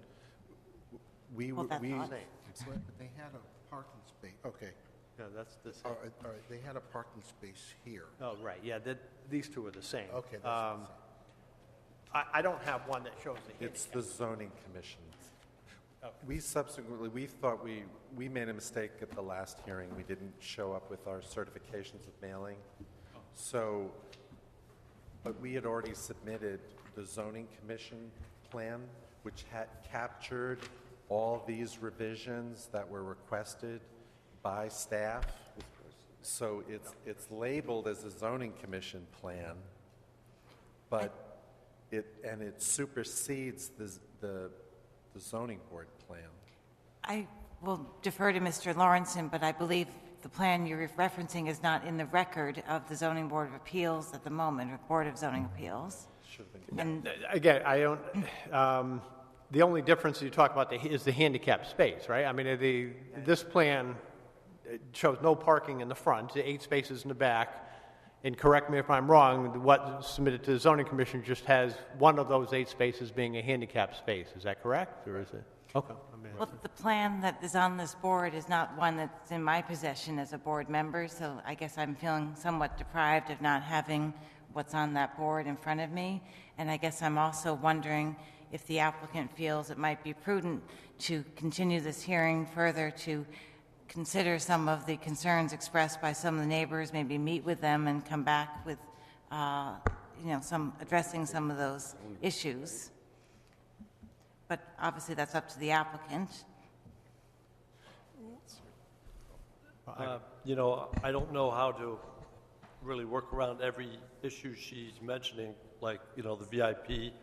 we, Well, that's we, odd. But they had a parking space, okay. yeah, that's the same. All right, they had a parking space here. Oh, right, yeah, these two are the same. Okay, that's the same. I don't have one that shows the it's handicap. the zoning commission. We subsequently, we thought we made a mistake at the last hearing. We didn't show up with our certifications of mailing. So, but we had already submitted the zoning commission plan, which had captured all these revisions that were requested by staff. So it's labeled as a zoning commission plan, but it supersedes the zoning board plan. I will defer to Mr. Lawrenson, but I believe the plan you're referencing is not in the record of the Zoning Board of Appeals at the moment, or Board of Zoning Appeals. Should have been. And Again, I don't, the only difference you talk about is the handicap space, right? I mean, this plan it shows no parking in the front, 8 spaces in the back. And correct me if I'm wrong, what submitted to the zoning commission just has one of those 8 spaces being a handicap space. Is that correct, or is it? Okay. well, the plan that is on this board is not one that's in my possession as a board member, so I guess I'm feeling somewhat deprived of not having what's on that board in front of me. And I guess I'm also wondering if the applicant feels it might be prudent to continue this hearing further to consider some of the concerns expressed by some of the neighbors, maybe meet with them and come back with, addressing some of those issues. But obviously, that's up to the applicant. I don't know how to really work around every issue she's mentioning, like, the VIP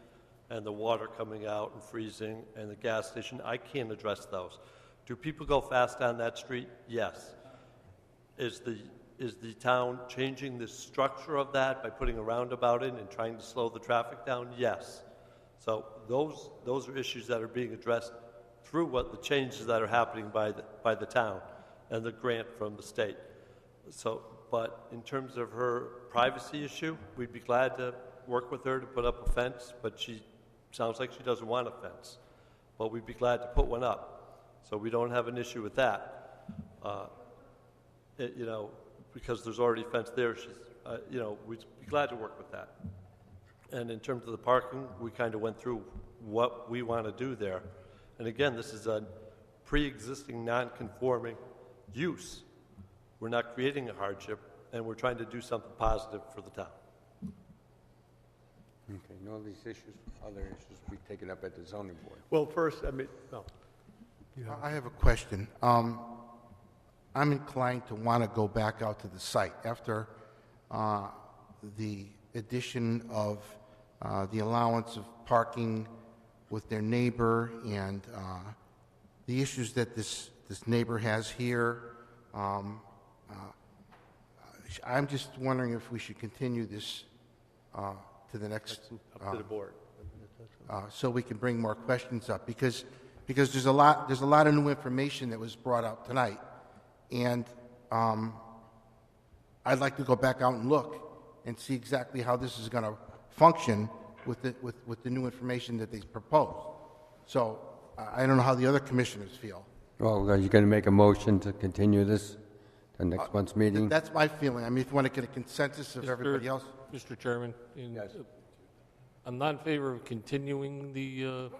and the water coming out and freezing and the gas station. I can't address those. Do people go fast on that street? Yes. Is the town changing the structure of that by putting a roundabout in and trying to slow the traffic down? Yes. So those are issues that are being addressed through what the changes that are happening by the town and the grant from the state. So, but in terms of her privacy issue, we'd be glad to work with her to put up a fence, but she sounds like she doesn't want a fence. But we'd be glad to put one up. So we don't have an issue with that. Because there's already a fence there, we'd be glad to work with that. And in terms of the parking, we kind of went through what we want to do there. And again, this is a pre-existing non-conforming use. We're not creating a hardship, and we're trying to do something positive for the town. Okay, and all these issues, other issues will be taken up at the zoning board. Well, first, I have a question. I'm inclined to want to go back out to the site after the addition of the allowance of parking with their neighbor and the issues that this neighbor has here. I'm just wondering if we should continue this to the next, Up to the board. so we can bring more questions up, because there's a lot of new information that was brought out tonight, and I'd like to go back out and look and see exactly how this is going to function with the new information that they proposed. So I don't know how the other commissioners feel. Well, are you going to make a motion to continue this to next month's meeting? That's my feeling. I mean, if you want to get a consensus of everybody else. Mr. Chairman, Yes. I'm not in favor of continuing the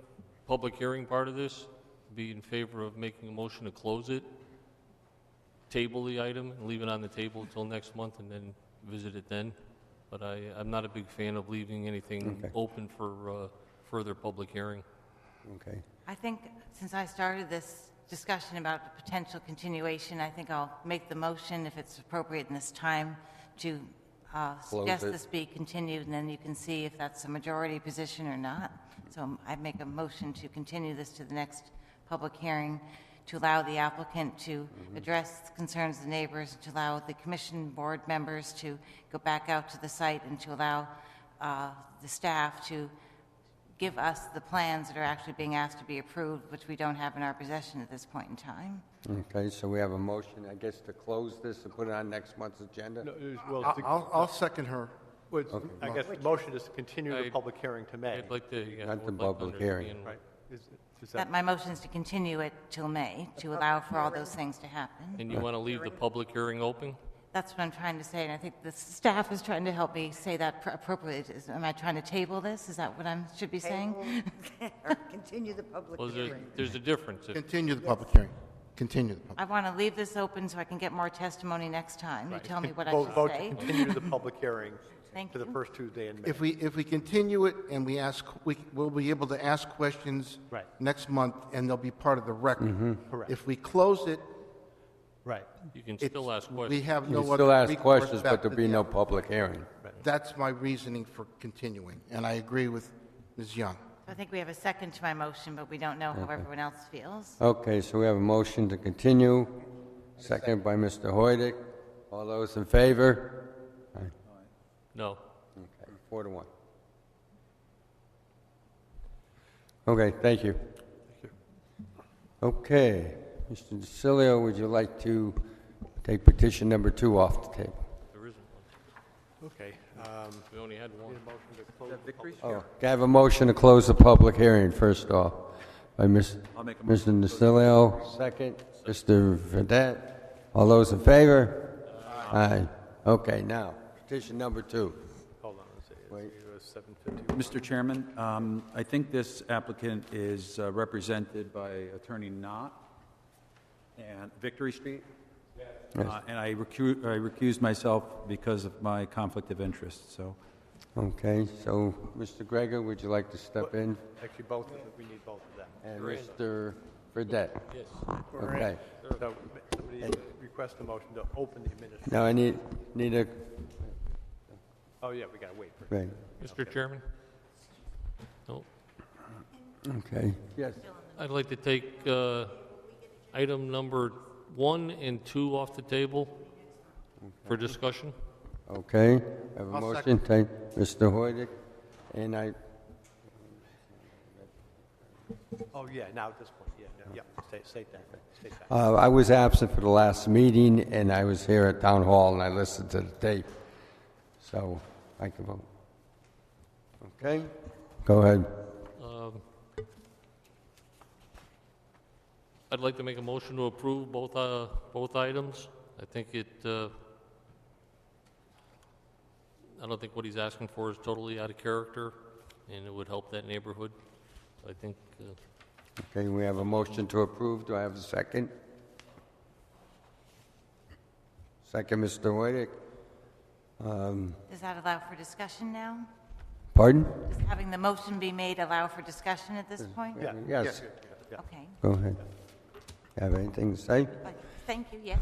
public hearing part of this. Be in favor of making a motion to close it, table the item, and leave it on the table until next month, and then visit it then. But I'm not a big fan of leaving anything Okay. open for further public hearing. Okay. I think since I started this discussion about the potential continuation, I think I'll make the motion, if it's appropriate in this time, to suggest it. this be continued, and then you can see if that's a majority position or not. So I make a motion to continue this to the next public hearing to allow the applicant to address concerns of the neighbors, to allow the commission board members to go back out to the site, and to allow the staff to give us the plans that are actually being asked to be approved, which we don't have in our possession at this point in time. Okay, so we have a motion, I guess, to close this and put it on next month's agenda? I'll second her. I guess the motion is to continue the public hearing to May. I'd like to, yeah, Not the would like to public hearing. understand- Right. Is That my motion is to continue it till May, to allow for all those things to happen. And you want to leave the public hearing open? That's what I'm trying to say, and I think the staff is trying to help me say that appropriately. Am I trying to table this? Is that what I should be saying? Table or continue the public Well, hearing. there's a difference. If- Continue the public hearing. Continue the public. I want to leave this open so I can get more testimony next time. You tell me what I Vote should vote to say. continue the public hearing Thank to the you. first Tuesday in May. If we continue it and we ask, we'll be able to ask questions Right. next month, and they'll be part of the record. Correct. If we close it, Right. You can it's, still ask we questions. have You no can other still ask recourse questions, back but there'll to be the no applicant. public hearing. That's my reasoning for continuing, and I agree with Ms. Young. I think we have a second to my motion, but we don't know how everyone else feels. Okay, so we have a motion to continue, second by Mr. Hoydick. All those in favor? Aye. No. Okay, 4-1. Okay, thank you. Okay, Mr. DeCilio, would you like to take petition number 2 off the table? There isn't one. Okay. We only had one. Oh, can I have a motion to close the public hearing first off? By I'll make a Mr. DeCilio, second. Mr. Vedette. All those in favor? Aye. Okay, now, petition number 2. Hold on, let's see. Wait. It was 7:50. Mr. Chairman, I think this applicant is represented by Attorney Knott and Victory Street. And I recused myself because of my conflict of interest, so. Okay, so, Mr. Gregor, would you like to step in? Actually, both, we need both of them. And Mr. Vedette? Yes. Okay. So somebody request a motion to open the administration. Now, I need a, Oh, yeah, we got to wait for right, Mr. Chairman? No. okay. Yes. I'd like to take item number 1 and 2 off the table for discussion. Okay, I have a I'll motion, take Mr. Hoydick, and I, Oh, yeah, now at this point, yeah, state that. I was absent for the last meeting, and I was here at Town Hall, and I listened to the tape, so I can vote. Okay? Go ahead. I'd like to make a motion to approve both items. I think I don't think what he's asking for is totally out of character, and it would help that neighborhood. I think, Okay, we have a motion to approve. Do I have a second? Second, Mr. Hoydick. Does that allow for discussion now? Pardon? Does having the motion be made allow for discussion at this point? Yes, Okay. go ahead. Have anything to say? Thank you, yes.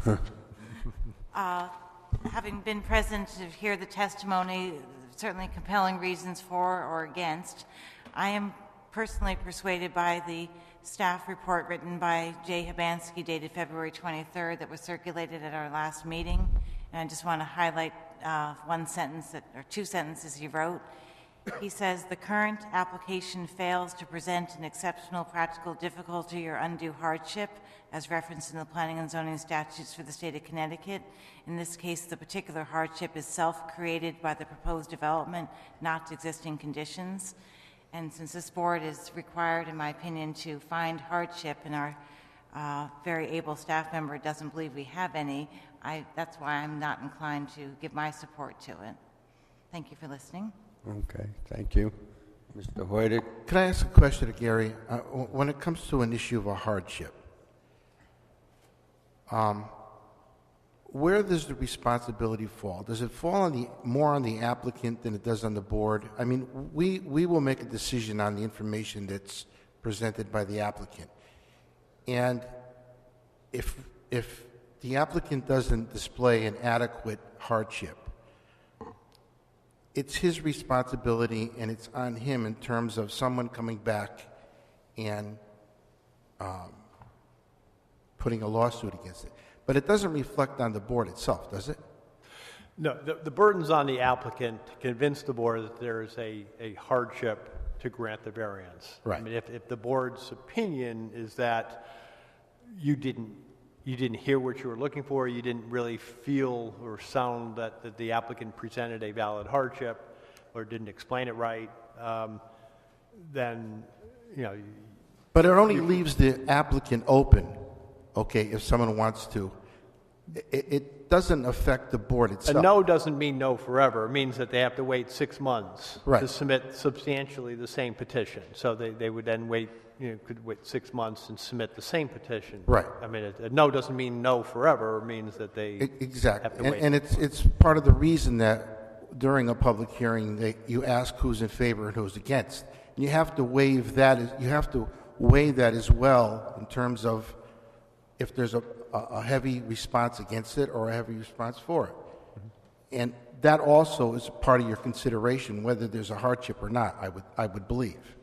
Having been present to hear the testimony, certainly compelling reasons for or against, I am personally persuaded by the staff report written by Jay Hibansky dated February 23rd that was circulated at our last meeting. And I just want to highlight one sentence, or 2 sentences he wrote. He says, "The current application fails to present an exceptional practical difficulty or undue hardship as referenced in the planning and zoning statutes for the state of Connecticut. In this case, the particular hardship is self-created by the proposed development, not existing conditions." And since this board is required, in my opinion, to find hardship, and our very able staff member doesn't believe we have any, that's why I'm not inclined to give my support to it. Thank you for listening. Okay, thank you. Mr. Hoydick? Can I ask a question to Gary? When it comes to an issue of a hardship, where does the responsibility fall? Does it fall more on the applicant than it does on the board? I mean, we will make a decision on the information that's presented by the applicant. And if the applicant doesn't display an adequate hardship, it's his responsibility, and it's on him in terms of someone coming back and putting a lawsuit against it. But it doesn't reflect on the board itself, does it? No, the burden's on the applicant to convince the board that there is a hardship to grant the variance. Right. I mean, if the board's opinion is that you didn't hear what you were looking for, you didn't really feel or sound that the applicant presented a valid hardship or didn't explain it right, then, you know. But it only leaves the applicant open, okay, if someone wants to. It doesn't affect the board itself. A no doesn't mean no forever. It means that they have to wait 6 months Right. to submit substantially the same petition. So they would then could wait 6 months and submit the same petition. Right. I mean, a no doesn't mean no forever. It means that they Exactly. have to wait. And it's part of the reason that during a public hearing, you ask who's in favor and who's against. And you have to weigh that as well in terms of if there's a heavy response against it or a heavy response for it. And that also is part of your consideration, whether there's a hardship or not, I would believe.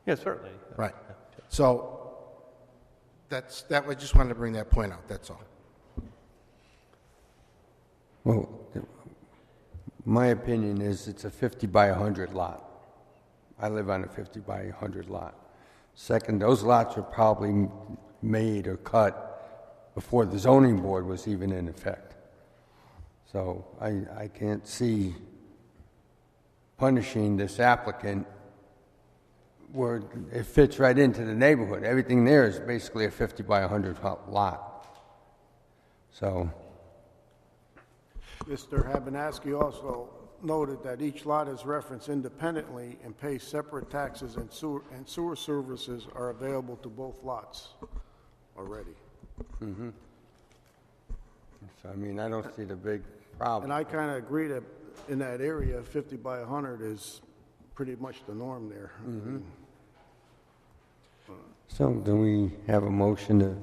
Yeah, certainly. Right. So I just wanted to bring that point out, that's all. Well, my opinion is it's a 50 by 100 lot. I live on a 50 by 100 lot. Second, those lots were probably made or cut before the zoning board was even in effect. So I can't see punishing this applicant where it fits right into the neighborhood. Everything there is basically a 50 by 100 lot. So, Mr. Habenaski also noted that each lot is referenced independently and pays separate taxes, and sewer services are available to both lots already. mm-hmm. So I mean, I don't see the big problem. And I kind of agree that in that area, 50 by 100 is pretty much the norm there. Mm-hmm. So do we have a motion to?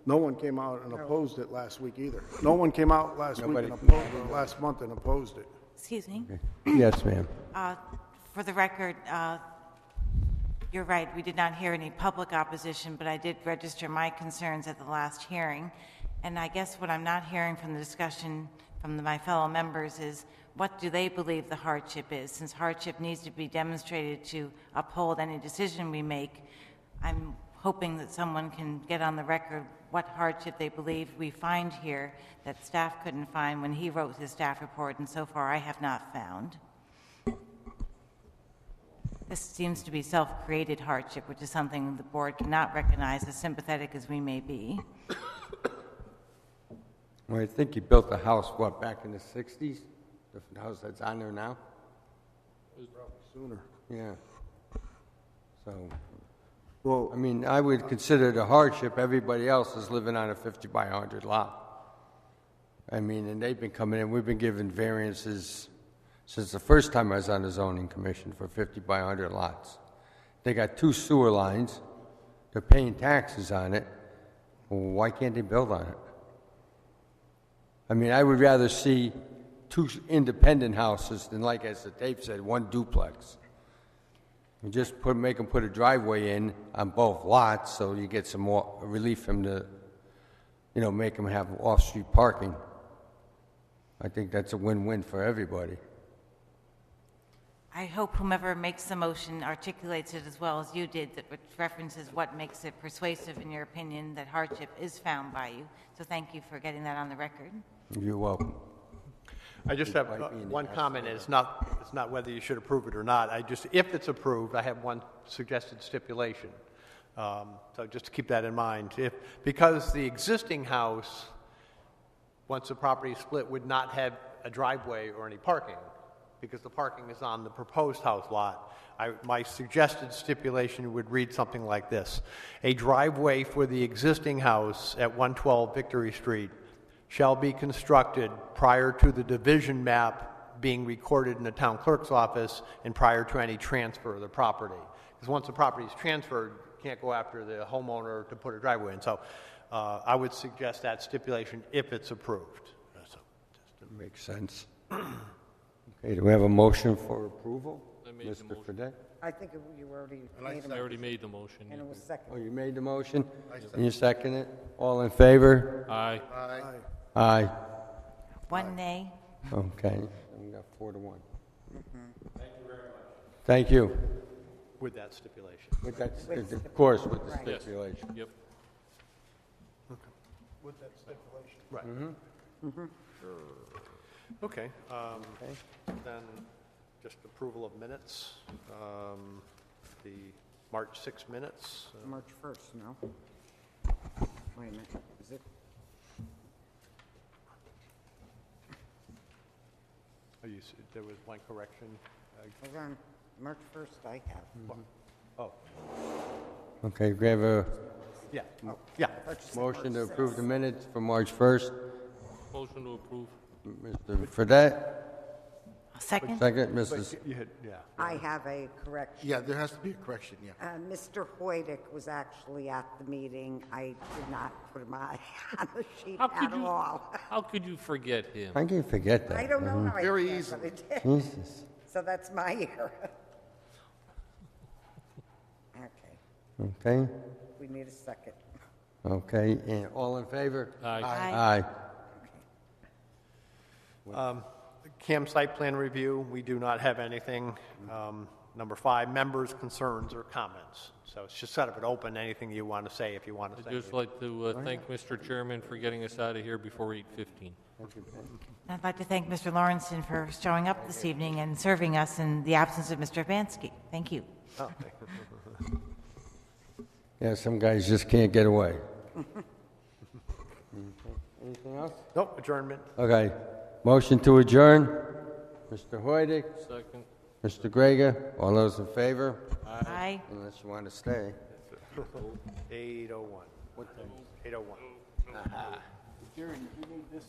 No one came out and opposed it last week either. No one came out last week and last month and opposed it. Excuse me. Yes, ma'am. For the record, you're right, we did not hear any public opposition, but I did register my concerns at the last hearing. And I guess what I'm not hearing from the discussion from my fellow members is what do they believe the hardship is? Since hardship needs to be demonstrated to uphold any decision we make, I'm hoping that someone can get on the record what hardship they believe we find here that staff couldn't find when he wrote his staff report, and so far I have not found. This seems to be self-created hardship, which is something the board cannot recognize, as sympathetic as we may be. Well, I think you built the house, what, back in the 60s? The house that's on there now? It was probably sooner. Yeah. So, Well, I mean, I would consider it a hardship. Everybody else is living on a 50 by 100 lot. I mean, and they've been coming in, we've been given variances since the first time I was on the zoning commission for 50 by 100 lots. They got 2 sewer lines. They're paying taxes on it. Well, why can't they build on it? I mean, I would rather see 2 independent houses than, like as the tape said, 1 duplex. You just make them put a driveway in on both lots so you get some more relief from the, make them have off-street parking. I think that's a win-win for everybody. I hope whomever makes the motion articulates it as well as you did, that which references what makes it persuasive in your opinion that hardship is found by you. So thank you for getting that on the record. You're welcome. I just have one comment. It's not whether you should approve it or not. If it's approved, I have one suggested stipulation. So just to keep that in mind. Because the existing house, once the property is split, would not have a driveway or any parking, because the parking is on the proposed house lot. My suggested stipulation would read something like this. A driveway for the existing house at 112 Victory Street shall be constructed prior to the division map being recorded in the town clerk's office and prior to any transfer of the property. Because once the property is transferred, you can't go after the homeowner to put a driveway in. So I would suggest that stipulation if it's approved. So, Makes sense. Okay, do we have a motion for approval? I made the Mr. motion. Fredette? I think you already made I a already made the motion. and it was Oh, second. you made the motion? And you second it? All in favor? Aye. Aye. One nay. Okay, we got 4 to 1. Thank you With that stipulation. very much. With that, of course, with the Yes. stipulation. Yep. With that stipulation. Right. Okay, then just approval of minutes. The March 6 minutes. March 1st, no? Wait a minute, is it? There was one correction. Hold on, March 1st I have. Oh, Okay, we have a yeah, yeah. motion to approve the minutes for March 1st. Motion to approve. Mr. Fredette, Second? second, Mrs. You had, yeah. I have a correction. Yeah, there has to be a correction, yeah. Mr. Hoydick was actually at the meeting. I did not put him on the sheet How could at you- all. How could you forget him? I can forget that. I don't know how I Very did, easily. but I did. Jesus. So that's my error. Okay, Okay, we need a second. okay, and all in favor? Aye. Aye. CAM site plan review, we do not have anything. Number 5, members' concerns or comments. So it's just sort of an open, anything you want to say if you want to say. I'd just like to thank Mr. Chairman for getting us out of here before 8:15. I'd like to thank Mr. Lawrenson for showing up this evening and serving us in the absence of Mr. Vansky. Thank you. Oh, Yeah, some guys just can't get away. Anything else? Nope, adjournment. Okay, motion to adjourn. Mr. Hoydick, Second. Mr. Grega, all those in favor? Aye. Unless you want to stay. 8:01. What time? 8:01. Jerry, did you need this,